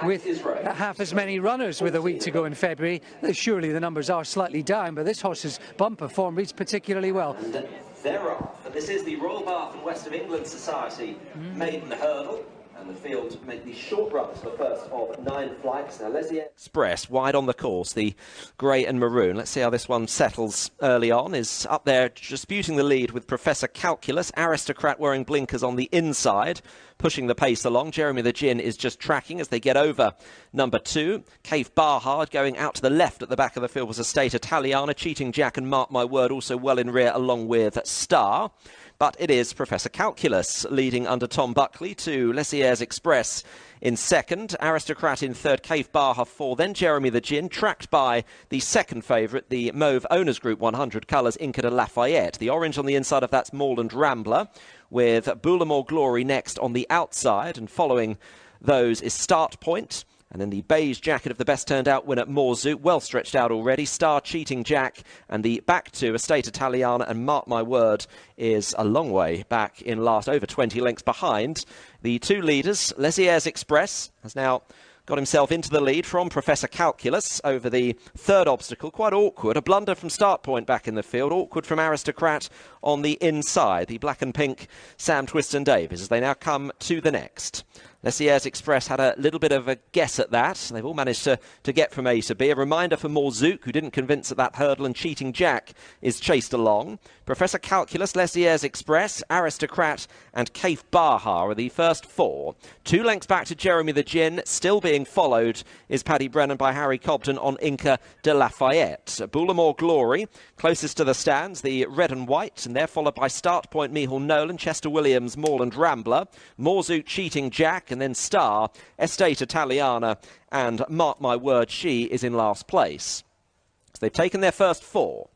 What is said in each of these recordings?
with half as many runners with a week to go in February. Surely the numbers are slightly down, but this horse's bumper form reads particularly well. And thereof, and this is the Royal Bath and West of England Society Maiden Hurdle. And the field make these short runs, the first of 9 flights. Now, Express, wide on the course, the grey and maroon. Let's see how this one settles early on. Is up there disputing the lead with Professor Calculus. Aristocrat wearing blinkers on the inside, pushing the pace along. Jeremy the Gin is just tracking as they get over number 2. Cave Barhard going out to the left at the back of the field was Estate Italiana. Cheating Jack and Mark My Word also well in rear along with Star. But it is Professor Calculus leading under Tom Buckley to Lessieres Express in second, Aristocrat in third, Cave Baha 4, then Jeremy the Gin, tracked by the second favourite, the Mauve Owners Group 100 colours, Inca De Lafayette. The orange on the inside of that's Moorland Rambler, with Boulamore Glory next on the outside, and following those is Start Point. And then the beige jacket of the best turned out winner, Morzoot, well stretched out already. Star, Cheating Jack, and the back two, Estate Italiana and Mark My Word, is a long way back in last, over 20 lengths behind. The two leaders, Lessieres Express has now got himself into the lead from Professor Calculus over the third obstacle. Quite awkward. A blunder from Start Point back in the field. Awkward from Aristocrat on the inside. The black and pink Sam Twiston Davies as they now come to the next. Lessieres Express had a little bit of a guess at that. They've all managed to get from A to B. A reminder for Morzoot, who didn't convince at that hurdle, and Cheating Jack is chased along. Professor Calculus, Lessieres Express, Aristocrat and Cave Baha are the first four. 2 lengths back to Jeremy the Gin. Still being followed is Paddy Brennan by Harry Cobden on Inca De Lafayette. Boulamore Glory, closest to the stands, the red and white, and they're followed by Start Point, Mihal Nolan, Chester Williams, Moorland Rambler, Morzoot, Cheating Jack, and then Star, Estate Italiana, and Mark My Word, she is in last place. So they've taken their first 4.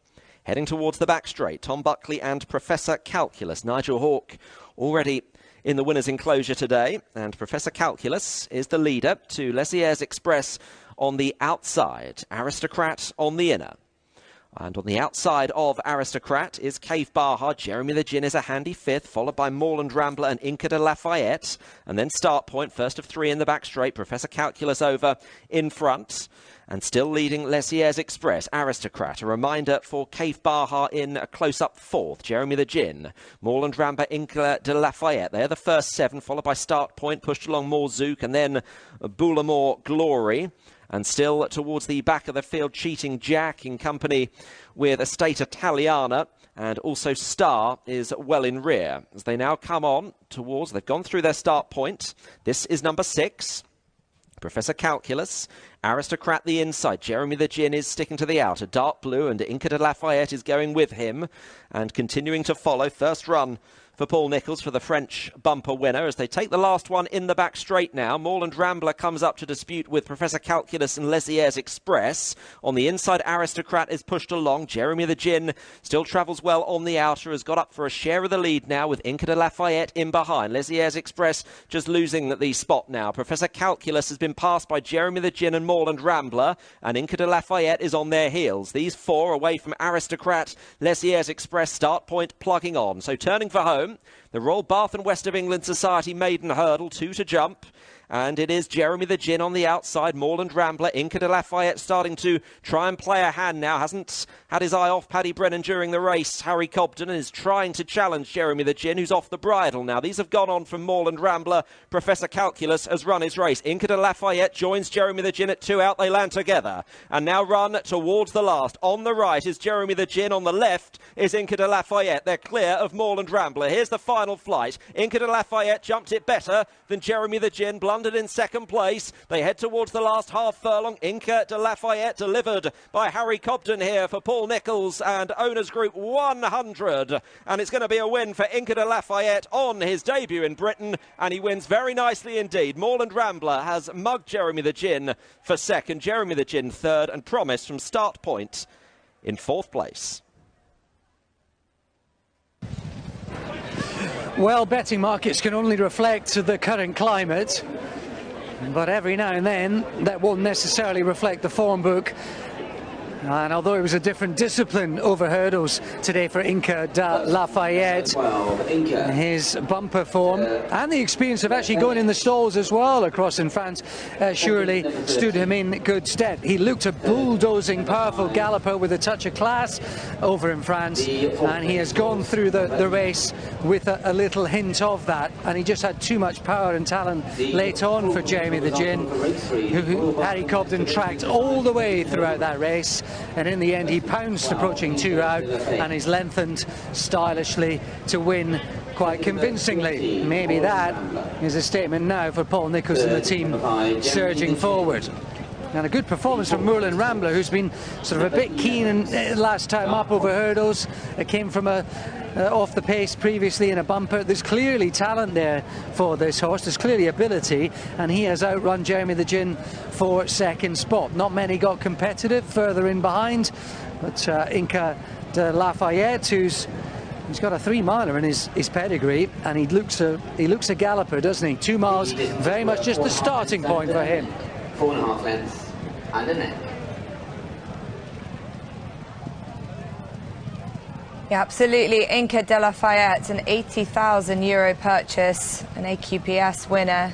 Heading towards the back straight, Tom Buckley and Professor Calculus. Nigel Hawke already in the winner's enclosure today, and Professor Calculus is the leader to Lessieres Express on the outside, Aristocrat on the inner. And on the outside of Aristocrat is Cave Baha. Jeremy the Gin is a handy 5th, followed by Moorland Rambler and Inca De Lafayette. And then Start Point, first of 3 in the back straight. Professor Calculus over in front. And still leading Lessieres Express, Aristocrat. A reminder for Cave Baha in a close-up 4th. Jeremy the Gin, Moorland Rambler, Inca De Lafayette. They're the first 7, followed by Start Point, pushed along Morzoot, and then Boulamore Glory. And still towards the back of the field, Cheating Jack in company with Estate Italiana, and also Star is well in rear. As they now come on towards, they've gone through their Start Point. This is number 6. Professor Calculus, Aristocrat the inside. Jeremy the Gin is sticking to the outer. Dark Blue and Inca De Lafayette is going with him and continuing to follow. First run for Paul Nicholls for the French bumper winner as they take the last one in the back straight now. Moorland Rambler comes up to dispute with Professor Calculus and Lessieres Express. On the inside, Aristocrat is pushed along. Jeremy the Gin still travels well on the outer, has got up for a share of the lead now with Inca De Lafayette in behind. Lessieres Express just losing the spot now. Professor Calculus has been passed by Jeremy the Gin and Moorland Rambler, and Inca De Lafayette is on their heels. These 4 away from Aristocrat, Lessieres Express, Start Point plugging on. So turning for home, the Royal Bath and West of England Society Maiden Hurdle, 2 to jump. And it is Jeremy the Gin on the outside, Moorland Rambler, Inca De Lafayette starting to try and play a hand now. Hasn't had his eye off Paddy Brennan during the race. Harry Cobden is trying to challenge Jeremy the Gin, who's off the bridle now. These have gone on from Moorland Rambler. Professor Calculus has run his race. Inca De Lafayette joins Jeremy the Gin at 2 out. They land together. And now run towards the last. On the right is Jeremy the Gin. On the left is Inca De Lafayette. They're clear of Moorland Rambler. Here's the final flight. Inca De Lafayette jumped it better than Jeremy the Gin. Blundered in second place. They head towards the last half furlong. Inca De Lafayette delivered by Harry Cobden here for Paul Nicholls and Owners Group 100. And it's going to be a win for Inca De Lafayette on his debut in Britain. And he wins very nicely indeed. Moorland Rambler has mugged Jeremy the Gin for second. Jeremy the Gin third. And Promise from Start Point in 4th place. Well, betting markets can only reflect the current climate, but every now and then that won't necessarily reflect the form book. And although it was a different discipline over hurdles today for Inca De Lafayette, his bumper form and the experience of actually going in the stalls as well across in France surely stood him in good stead. He looked a bulldozing, powerful galloper with a touch of class over in France, and he has gone through the race with a little hint of that, and he just had too much power and talent late on for Jeremy the Gin, who Harry Cobden tracked all the way throughout that race. And in the end he pounced approaching 2 out and is lengthened stylishly to win quite convincingly. Maybe that is a statement now for Paul Nicholls and the team surging forward. And a good performance from Moorland Rambler, who's been sort of a bit keen last time up over hurdles. It came from off the pace previously in a bumper. There's clearly talent there for this horse. There's clearly ability, and he has outrun Jeremy the Gin for second spot. Not many got competitive further in behind, but Inca De Lafayette, he's got a 3-miler in his pedigree, and he looks a galloper, doesn't he? 2 miles, very much just the starting point for him. 4.5 lengths and a neck. Yeah, absolutely. Inca De Lafayette, an €80,000 purchase, an AQPS winner.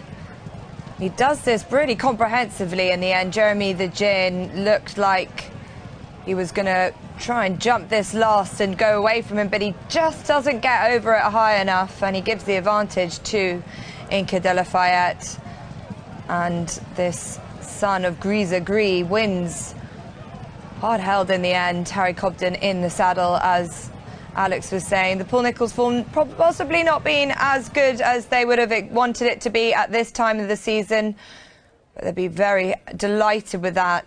He does this really comprehensively in the end. Jeremy the Gin looked like he was going to try and jump this last and go away from him, but he just doesn't get over it high enough, and he gives the advantage to Inca De Lafayette. And this son of Grise Gris wins. Hard held in the end. Harry Cobden in the saddle, as Alex was saying. The Paul Nicholls form possibly not been as good as they would have wanted it to be at this time of the season, but they'd be very delighted with that.